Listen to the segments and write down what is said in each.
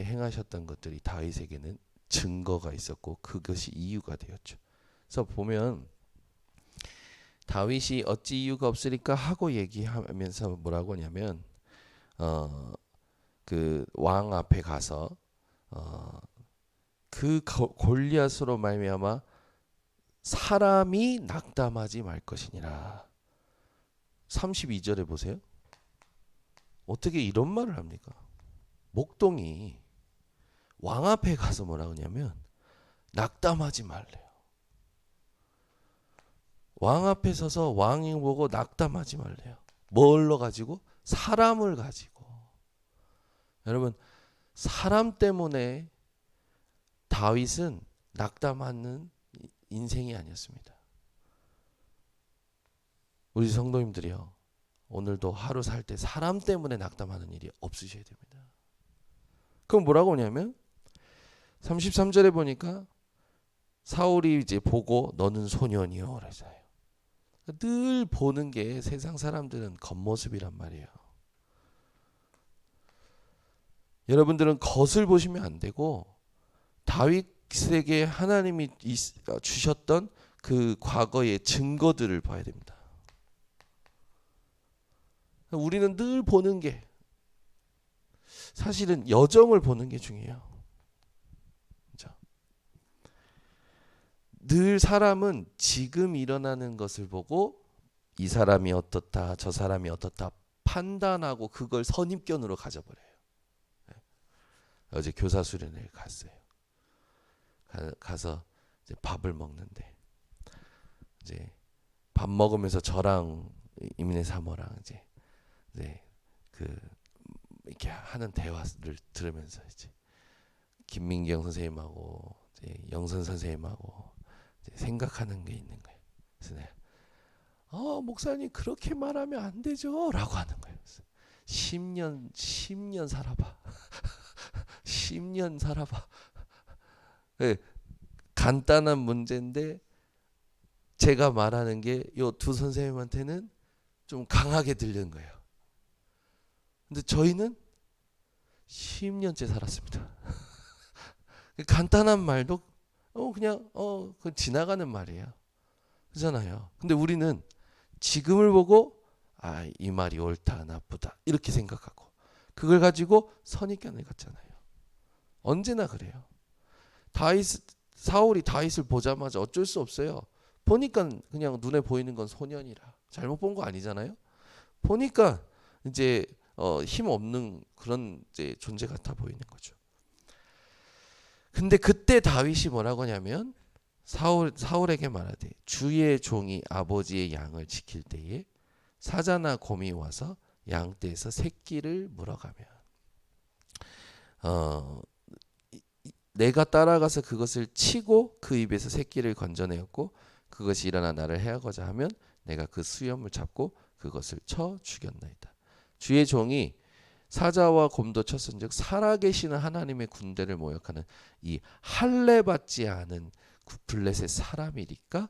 행하셨던 것들이 다윗에게는 증거가 있었고 그것이 이유가 되었죠. 그래서 보면 다윗이 어찌 이유가 없으리까 하고 얘기하면서 뭐라고 하냐면 그 왕 앞에 가서 그 골리앗으로 말미암아 사람이 낙담하지 말 것이니라. 32절에 보세요. 어떻게 이런 말을 합니까? 목동이 왕 앞에 가서 뭐라 그러냐면 낙담하지 말래요. 왕 앞에 서서 왕이 보고 낙담하지 말래요. 뭘로 가지고? 사람을 가지고. 여러분, 사람 때문에 다윗은 낙담하는 인생이 아니었습니다. 우리 성도님들이요, 오늘도 하루 살 때 사람 때문에 낙담하는 일이 없으셔야 됩니다. 그럼 뭐라고 하냐면 33절에 보니까 사울이 이제 보고 너는 소년이요 그러잖아요. 늘 보는 게 세상 사람들은 겉모습이란 말이에요. 여러분들은 겉을 보시면 안 되고 다윗에게 하나님이 주셨던 그 과거의 증거들을 봐야 됩니다. 우리는 늘 보는 게 사실은 여정을 보는 게 중요해요. 그렇죠? 늘 사람은 지금 일어나는 것을 보고 이 사람이 어떻다 저 사람이 어떻다 판단하고 그걸 선입견으로 가져버려요. 어제 교사 수련회에 갔어요. 가서 이제 밥을 먹는데 이제 밥 먹으면서 저랑 이민혜 사모랑 이제 그 이렇게 하는 대화를 들으면서 이제 김민경 선생님하고 이제 영선 선생님하고 이제 생각하는 게 있는 거예요. 그래서 내가 목사님 그렇게 말하면 안 되죠라고 하는 거예요. 10년 살아봐. 10년 살아봐. 네, 간단한 문제인데 제가 말하는 게 요 두 선생님한테는 좀 강하게 들리는 거예요. 근데 저희는 10년째 살았습니다. 간단한 말도 그냥 그 지나가는 말이에요. 그렇잖아요. 근데 우리는 지금을 보고 이 말이 옳다 나쁘다 이렇게 생각하고 그걸 가지고 선입견을 갖잖아요. 언제나 그래요. 사울이 다윗을 보자마자 어쩔 수 없어요. 보니까 그냥 눈에 보이는 건 소년이라 잘못 본 거 아니잖아요. 보니까 이제 힘 없는 그런 이제 존재 같아 보이는 거죠. 근데 그때 다윗이 뭐라고 하냐면 사울에게 말하되 주의 종이 아버지의 양을 지킬 때에 사자나 곰이 와서 양떼에서 새끼를 물어가면 내가 따라가서 그것을 치고 그 입에서 새끼를 건져내었고 그것이 일어나 나를 해하고자 하면 내가 그 수염을 잡고 그것을 쳐 죽였나이다. 주의 종이 사자와 곰도 쳤은즉 살아계시는 하나님의 군대를 모욕하는 이 할례받지 않은 블레셋 사람이니까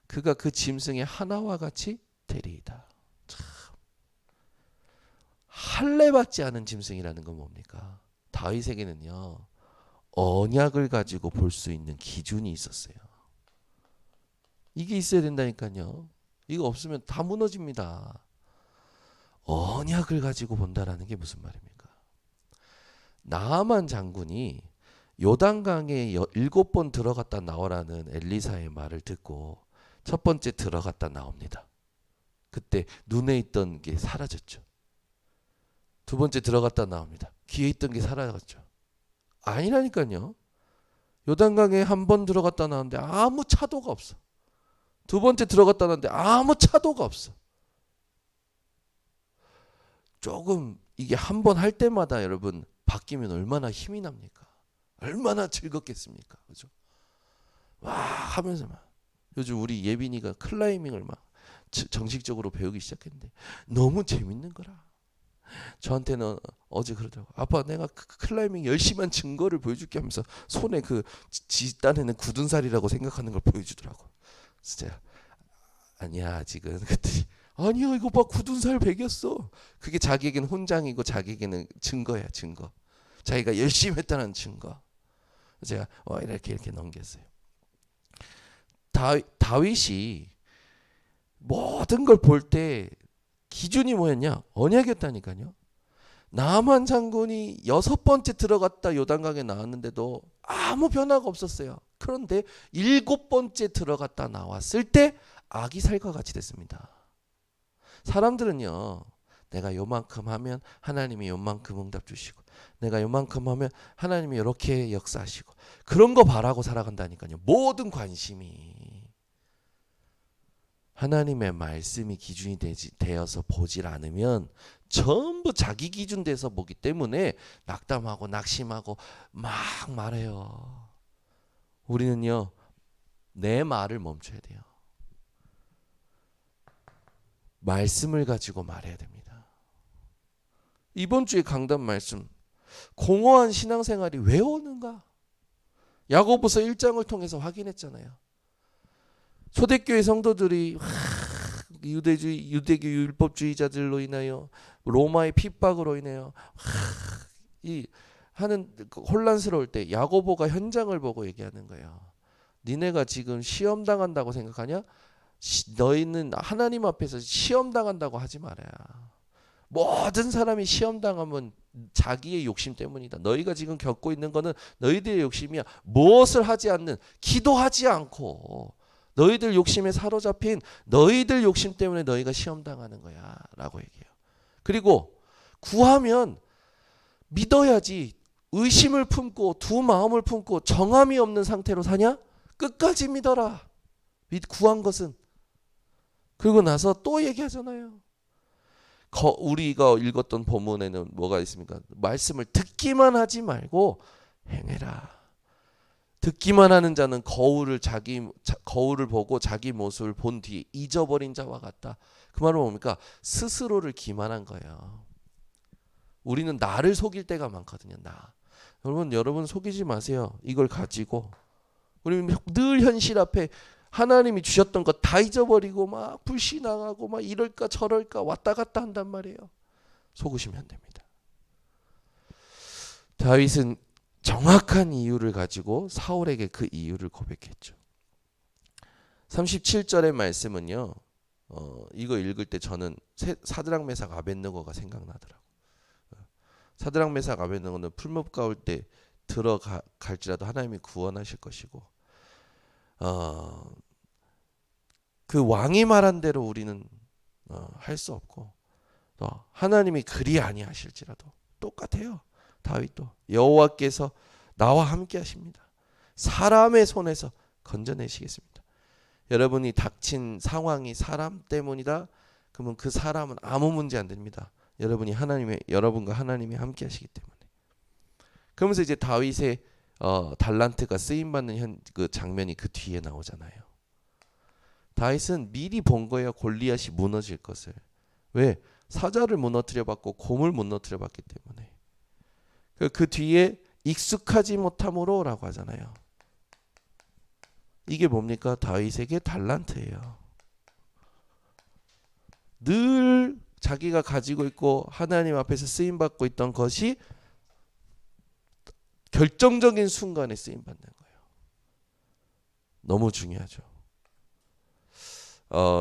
그가 그 짐승의 하나와 같이 되리이다. 참. 할례받지 않은 짐승이라는 건 뭡니까? 다윗에게는요 언약을 가지고 볼 수 있는 기준이 있었어요. 이게 있어야 된다니까요. 이거 없으면 다 무너집니다. 언약을 가지고 본다라는 게 무슨 말입니까? 나아만 장군이 요단강에 7번 들어갔다 나오라는 엘리사의 말을 듣고 첫 번째 들어갔다 나옵니다. 그때 눈에 있던 게 사라졌죠. 두 번째 들어갔다 나옵니다. 귀에 있던 게 사라졌죠. 아니라니까요. 요단강에 한 번 들어갔다 나오는데 아무 차도가 없어. 두 번째 들어갔다 나오는데 아무 차도가 없어. 조금 이게 한 번 할 때마다 여러분 바뀌면 얼마나 힘이 납니까? 얼마나 즐겁겠습니까? 그죠? 와 하면서 막 요즘 우리 예빈이가 클라이밍을 막 정식적으로 배우기 시작했는데 너무 재밌는 거라. 저한테는 어제 그러더라고. 아빠 내가 클라이밍 열심히 한 증거를 보여줄게 하면서 손에 그 딴에는 굳은 살이라고 생각하는 걸 보여주더라고. 진짜 아니야 아직은. 그랬더니 아니야 이거 봐 굳은 살 베겼어. 그게 자기에게는 훈장이고 자기에게는 증거야 증거. 자기가 열심히 했다는 증거. 제가 이렇게 넘겼어요. 다윗이 모든 걸 볼 때 기준이 뭐였냐? 언약이었다니까요. 나만 장군이 6번째 들어갔다 요단강에 나왔는데도 아무 변화가 없었어요. 그런데 7번째 들어갔다 나왔을 때 아기 살과 같이 됐습니다. 사람들은요, 내가 요만큼 하면 하나님이 요만큼 응답 주시고, 내가 요만큼 하면 하나님이 이렇게 역사하시고, 그런 거 바라고 살아간다니까요. 모든 관심이 하나님의 말씀이 기준이 되어서 보질 않으면 전부 자기 기준 돼서 보기 때문에 낙담하고 낙심하고 막 말해요. 우리는요, 내 말을 멈춰야 돼요. 말씀을 가지고 말해야 됩니다. 이번 주에 강단 말씀, 공허한 신앙생활이 왜 오는가? 야고보서 1장을 통해서 확인했잖아요. 초대교회 성도들이 유대교 율법주의자들로 인하여 로마의 핍박으로 인하여 이 하는 혼란스러울 때 야고보가 현장을 보고 얘기하는 거예요. 니네가 지금 시험 당한다고 생각하냐? 너희는 하나님 앞에서 시험 당한다고 하지 말아야. 모든 사람이 시험 당하면 자기의 욕심 때문이다. 너희가 지금 겪고 있는 거는 너희들의 욕심이야. 무엇을 하지 않는, 기도하지 않고 너희들 욕심에 사로잡힌 너희들 욕심 때문에 너희가 시험 당하는 거야 라고 얘기해요. 그리고 구하면 믿어야지. 의심을 품고 두 마음을 품고 정함이 없는 상태로 사냐? 끝까지 믿어라. 구한 것은. 그리고 나서 또 얘기하잖아요. 우리가 읽었던 본문에는 뭐가 있습니까? 말씀을 듣기만 하지 말고 행해라. 듣기만 하는 자는 거울을 보고 자기 모습을 본 뒤에 잊어버린 자와 같다. 그 말은 뭡니까? 스스로를 기만한 거예요. 우리는 나를 속일 때가 많거든요. 여러분 속이지 마세요. 이걸 가지고 우리는 늘 현실 앞에 하나님이 주셨던 것 다 잊어버리고 막 불신앙하고 막 이럴까 저럴까 왔다 갔다 한단 말이에요. 속으시면 안 됩니다. 다윗은 정확한 이유를 가지고 사울에게 그 이유를 고백했죠. 37절의 말씀은요. 이거 읽을 때 저는 사드락 메삭 아벳느고가 생각나더라고요. 사드락 메삭 아벳느고는 풀무불 가올 때 들어갈지라도 하나님이 구원하실 것이고 그 왕이 말한 대로 우리는 할 수 없고 하나님이 그리 아니하실지라도 똑같아요. 다윗도 여호와께서 나와 함께 하십니다. 사람의 손에서 건져내시겠습니다. 여러분이 닥친 상황이 사람 때문이다. 그러면 그 사람은 아무 문제 안 됩니다. 여러분과 하나님이 함께 하시기 때문에. 그러면서 이제 다윗의 달란트가 쓰임 받는 그 장면이 그 뒤에 나오잖아요. 다윗은 미리 본 거예요. 골리앗이 무너질 것을. 왜? 사자를 무너뜨려 봤고 곰을 무너뜨려 봤기 때문에. 그 뒤에 익숙하지 못함으로 라고 하잖아요. 이게 뭡니까? 다윗에게 달란트예요. 늘 자기가 가지고 있고 하나님 앞에서 쓰임 받고 있던 것이 결정적인 순간에 쓰임 받는 거예요. 너무 중요하죠.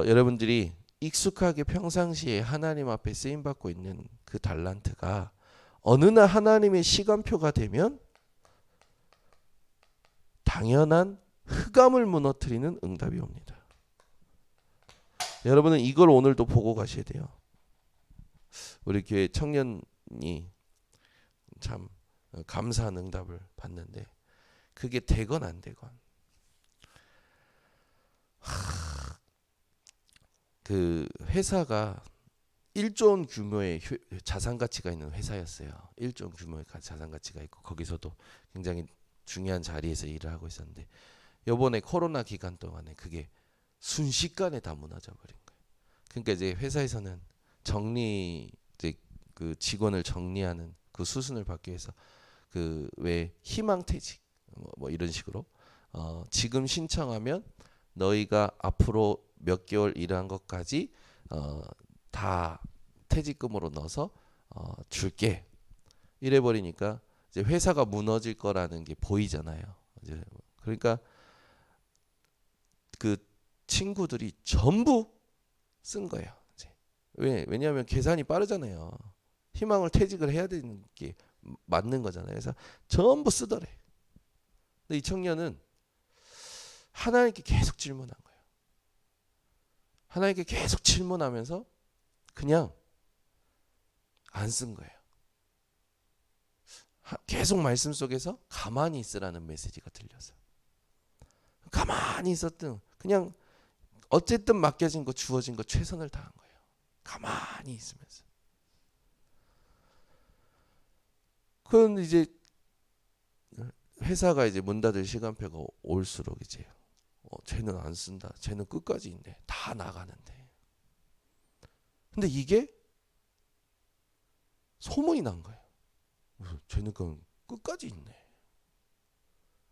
여러분들이 익숙하게 평상시에 하나님 앞에 쓰임 받고 있는 그 달란트가 어느 날 하나님의 시간표가 되면 당연한 흑암을 무너뜨리는 응답이 옵니다. 여러분은 이걸 오늘도 보고 가셔야 돼요. 우리 교회 청년이 참 감사한 응답을 받는데 그게 되건 안 되건 그 회사가 1조 원 규모의 자산 가치가 있는 회사였어요. 1조 원 규모의 자산 가치가 있고 거기서도 굉장히 중요한 자리에서 일을 하고 있었는데 이번에 코로나 기간 동안에 그게 순식간에 다 무너져 버린 거예요. 그러니까 이제 회사에서는 그 직원을 정리하는 그 수순을 받기 위해서 그 왜 희망퇴직 뭐 이런 식으로 지금 신청하면 너희가 앞으로 몇 개월 일한 것까지 다 퇴직금으로 넣어서 줄게 이래 버리니까 이제 회사가 무너질 거라는 게 보이잖아요. 이제 그러니까 그 친구들이 전부 쓴 거예요. 이제 왜냐하면 계산이 빠르잖아요. 희망을 퇴직을 해야 되는 게 맞는 거잖아요. 그래서 전부 쓰더래. 근데 이 청년은 하나님께 계속 질문한 거예요. 하나님께 계속 질문하면서 그냥 안 쓴 거예요. 계속 말씀 속에서 가만히 있으라는 메시지가 들려서 가만히 있었던 그냥 어쨌든 맡겨진 거 주어진 거 최선을 다한 거예요. 가만히 있으면서. 그건 이제 회사가 이제 문 닫을 시간표가 올수록 이제 쟤는 안 쓴다. 쟤는 끝까지 있네. 다 나가는데. 근데 이게 소문이 난 거예요. 쟤는 끝까지 있네.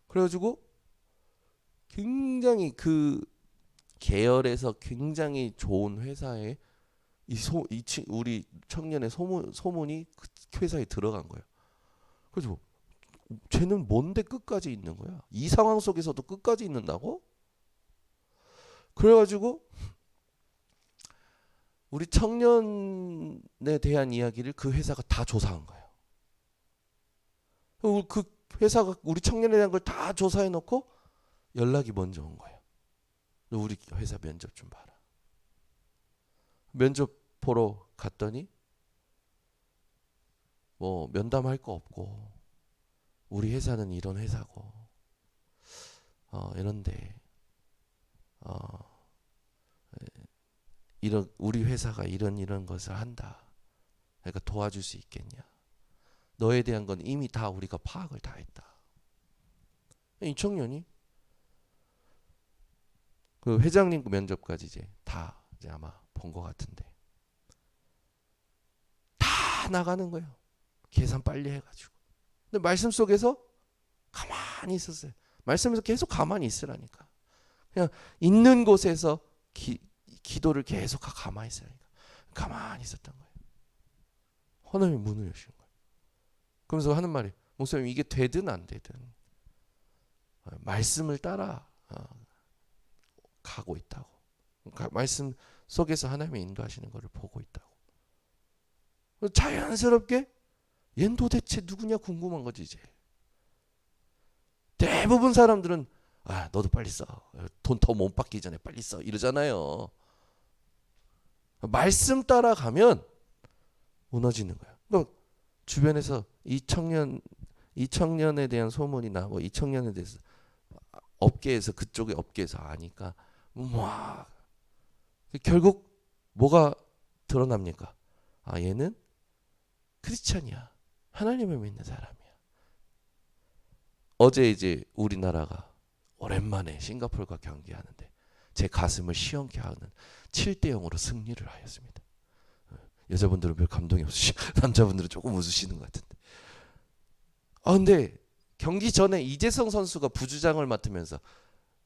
그래가지고 굉장히 그 계열에서 굉장히 좋은 회사에 우리 청년의 소문이 그 회사에 들어간 거예요. 그래서 쟤는 뭔데 끝까지 있는 거야? 이 상황 속에서도 끝까지 있는다고? 그래가지고 우리 청년에 대한 이야기를 그 회사가 다 조사한 거예요. 그 회사가 우리 청년에 대한 걸 다 조사해 놓고 연락이 먼저 온 거예요. 우리 회사 면접 좀 봐라. 면접 보러 갔더니 뭐 면담할 거 없고 우리 회사는 이런 회사고 이런데 이런 우리 회사가 이런 것을 한다. 그러니까 도와줄 수 있겠냐? 너에 대한 건 이미 다 우리가 파악을 다 했다. 이 청년이 그 회장님 면접까지 이제 아마 본 것 같은데 다 나가는 거예요. 계산 빨리 해가지고. 근데 말씀 속에서 가만히 있었어요. 말씀에서 계속 가만히 있으라니까. 그냥 있는 곳에서 기도를 계속 가만히 있으라니까. 가만히 있었던 거예요. 하나님이 문을 여신 거예요. 그러면서 하는 말이 목사님 이게 되든 안 되든 말씀을 따라 가고 있다고. 말씀 속에서 하나님이 인도하시는 것을 보고 있다고. 자연스럽게 얘는 도대체 누구냐 궁금한 거지 이제. 대부분 사람들은 너도 빨리 써. 돈 더 못 받기 전에 빨리 써. 이러잖아요. 말씀 따라가면 무너지는 거예요. 그러니까 주변에서 이 청년에 대한 소문이 나고 이 청년에 대해서 업계에서 그쪽의 업계에서 아니까 와 결국 뭐가 드러납니까? 얘는 크리스찬이야. 하나님을 믿는 사람이야. 어제 이제 우리나라가 오랜만에 싱가포르가 경기하는데 제 가슴을 시원케 하는 7대0으로 승리를 하였습니다. 여자분들은 별 감동이 없으시고 남자분들은 조금 웃으시는 것 같은데. 근데 경기 전에 이재성 선수가 부주장을 맡으면서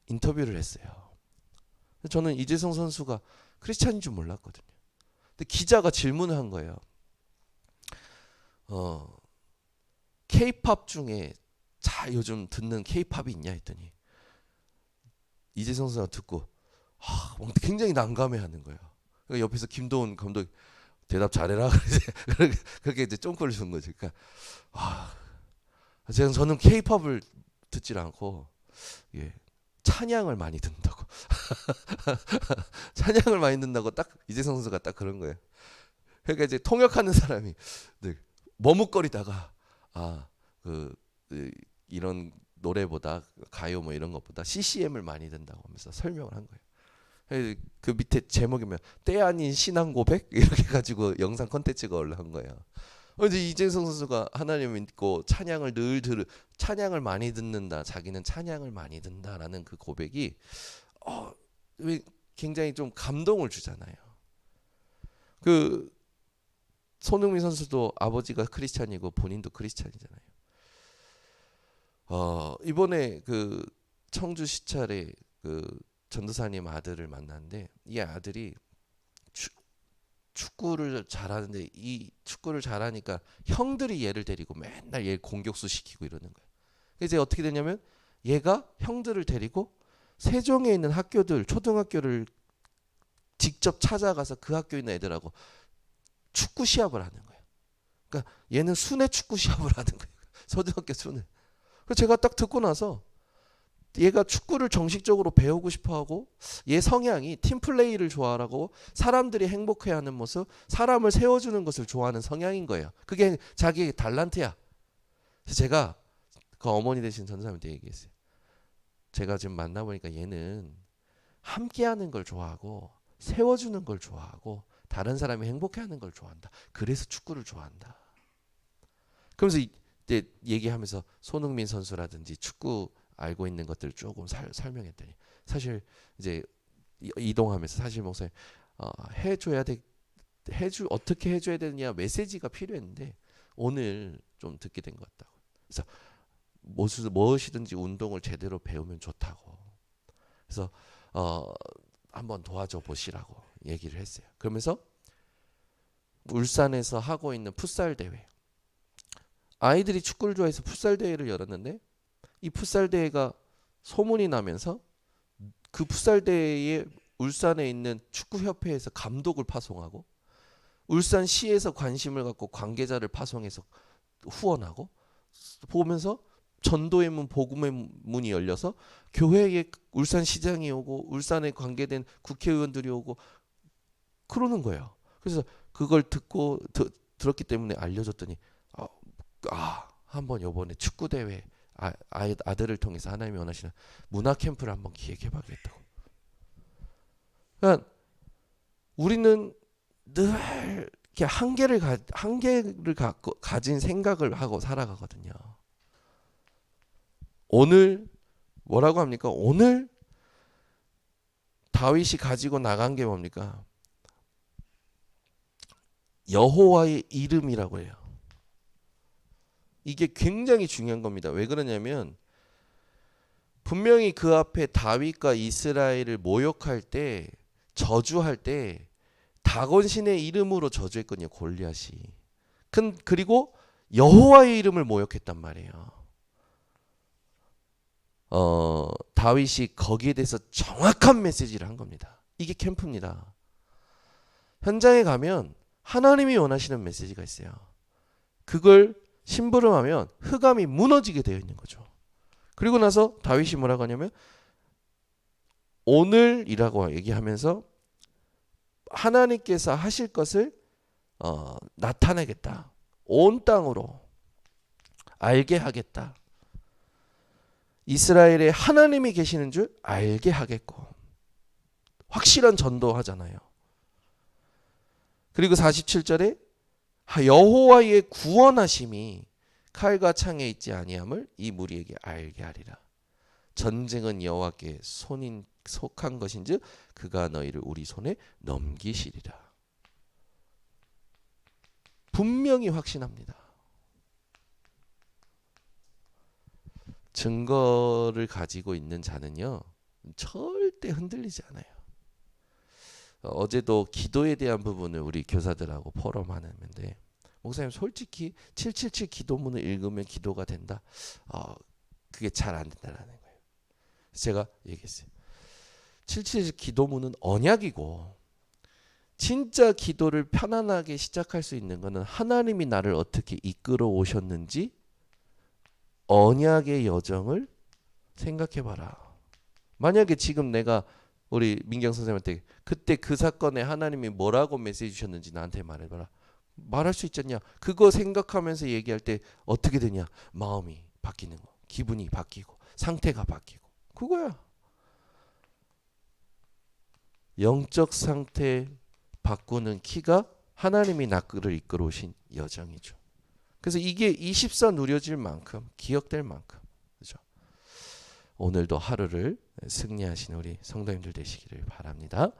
인터뷰를 했어요. 저는 이재성 선수가 크리스찬인 줄 몰랐거든요. 근데 기자가 질문을 한 거예요. K-팝 중에 요즘 듣는 K-팝이 있냐 했더니 이재성 선수가 듣고 굉장히 난감해하는 거예요. 그러니까 옆에서 김도훈 감독 대답 잘해라 그렇게 이제 쫑콜을 준 거죠. 그러니까 저는 K-팝을 듣질 않고 찬양을 많이 듣는다고 찬양을 많이 듣는다고 딱 이재성 선수가 딱 그런 거예요. 그러니까 이제 통역하는 사람이 머뭇거리다가 이런 노래보다 가요 뭐 이런 것보다 CCM을 많이 듣는다고 하면서 설명을 한 거예요. 그 밑에 제목이면 때 아닌 신앙 고백 이렇게 가지고 영상 콘텐츠가 올라온 거예요. 이제 이재성 선수가 하나님 믿고 찬양을 찬양을 많이 듣는다. 자기는 찬양을 많이 듣는다라는 그 고백이 굉장히 좀 감동을 주잖아요. 그 손흥민 선수도 아버지가 크리스찬이고 본인도 크리스찬이잖아요. 이번에 그 청주 시찰에 그 전도사님 아들을 만났는데 이 아들이 축구를 잘하는데 이 축구를 잘하니까 형들이 얘를 데리고 맨날 얘 공격수 시키고 이러는 거예요. 그래서 이제 어떻게 되냐면 얘가 형들을 데리고 세종에 있는 학교들 초등학교를 직접 찾아가서 그 학교에 있는 애들하고 축구 시합을 하는 거예요. 그러니까 얘는 순회 축구 시합을 하는 거예요. 초등학교 순회. 그래서 제가 딱 듣고 나서 얘가 축구를 정식적으로 배우고 싶어하고 얘 성향이 팀플레이를 좋아하고 사람들이 행복해하는 모습, 사람을 세워주는 것을 좋아하는 성향인 거예요. 그게 자기의 달란트야. 그래서 제가 그 어머니 되신 전사님한테 얘기했어요. 제가 지금 만나보니까 얘는 함께하는 걸 좋아하고 세워주는 걸 좋아하고 다른 사람이 행복해하는 걸 좋아한다. 그래서 축구를 좋아한다. 그러면서 이제 얘기하면서 손흥민 선수라든지 축구 알고 있는 것들 조금 설명했더니 사실 이제 이동하면서 사실 목사님 해줘야 돼 어떻게 해줘야 되느냐 메시지가 필요했는데 오늘 좀 듣게 된 것 같다고. 그래서 무엇이든지 운동을 제대로 배우면 좋다고. 그래서 한번 도와줘 보시라고 얘기를 했어요. 그러면서 울산에서 하고 있는 풋살 대회. 아이들이 축구를 좋아해서 풋살 대회를 열었는데 이 풋살 대회가 소문이 나면서 그 풋살 대회에 울산에 있는 축구협회에서 감독을 파송하고 울산시에서 관심을 갖고 관계자를 파송해서 후원하고 보면서 전도의 문 복음의 문이 열려서 교회에 울산시장이 오고 울산에 관계된 국회의원들이 오고 그러는 거예요. 그래서 그걸 듣고 들었기 때문에 알려줬더니 한번 요번에 축구대회 아들을 통해서 하나님이 원하시는 문화 캠프를 한번 기획해봐야겠다고. 그러니까 우리는 늘 이렇게 한계를 갖고 가진 생각을 하고 살아가거든요. 오늘 뭐라고 합니까? 오늘 다윗이 가지고 나간 게 뭡니까? 여호와의 이름이라고 해요. 이게 굉장히 중요한 겁니다. 왜 그러냐면 분명히 그 앞에 다윗과 이스라엘을 모욕할 때 저주할 때 다곤신의 이름으로 저주했거든요. 골리앗이. 그리고 여호와의 이름을 모욕했단 말이에요. 다윗이 거기에 대해서 정확한 메시지를 한 겁니다. 이게 캠프입니다. 현장에 가면 하나님이 원하시는 메시지가 있어요. 그걸 심부름하면 흑암이 무너지게 되어 있는 거죠. 그리고 나서 다윗이 뭐라고 하냐면 오늘이라고 얘기하면서 하나님께서 하실 것을 나타내겠다. 온 땅으로 알게 하겠다. 이스라엘에 하나님이 계시는 줄 알게 하겠고 확실한 전도하잖아요. 그리고 47절에 여호와의 구원하심이 칼과 창에 있지 아니함을 이 무리에게 알게 하리라. 전쟁은 여호와께 속한 것인즉 그가 너희를 우리 손에 넘기시리라. 분명히 확신합니다. 증거를 가지고 있는 자는요 절대 흔들리지 않아요. 어제도 기도에 대한 부분을 우리 교사들하고 포럼하는데 목사님 솔직히 777 기도문을 읽으면 기도가 된다? 그게 잘 안 된다라는 거예요. 제가 얘기했어요. 777 기도문은 언약이고 진짜 기도를 편안하게 시작할 수 있는 거는 하나님이 나를 어떻게 이끌어 오셨는지 언약의 여정을 생각해봐라. 만약에 지금 내가 우리 민경 선생님한테 그때 그 사건에 하나님이 뭐라고 메시지 주셨는지 나한테 말해봐라. 말할 수 있잖냐. 그거 생각하면서 얘기할 때 어떻게 되냐. 마음이 바뀌는 거. 기분이 바뀌고 상태가 바뀌고 그거야. 영적 상태 바꾸는 키가 하나님이 나를 이끌어 오신 여정이죠. 그래서 이게 24 누려질 만큼 기억될 만큼 그렇죠? 오늘도 하루를 승리하시는 우리 성도님들 되시기를 바랍니다.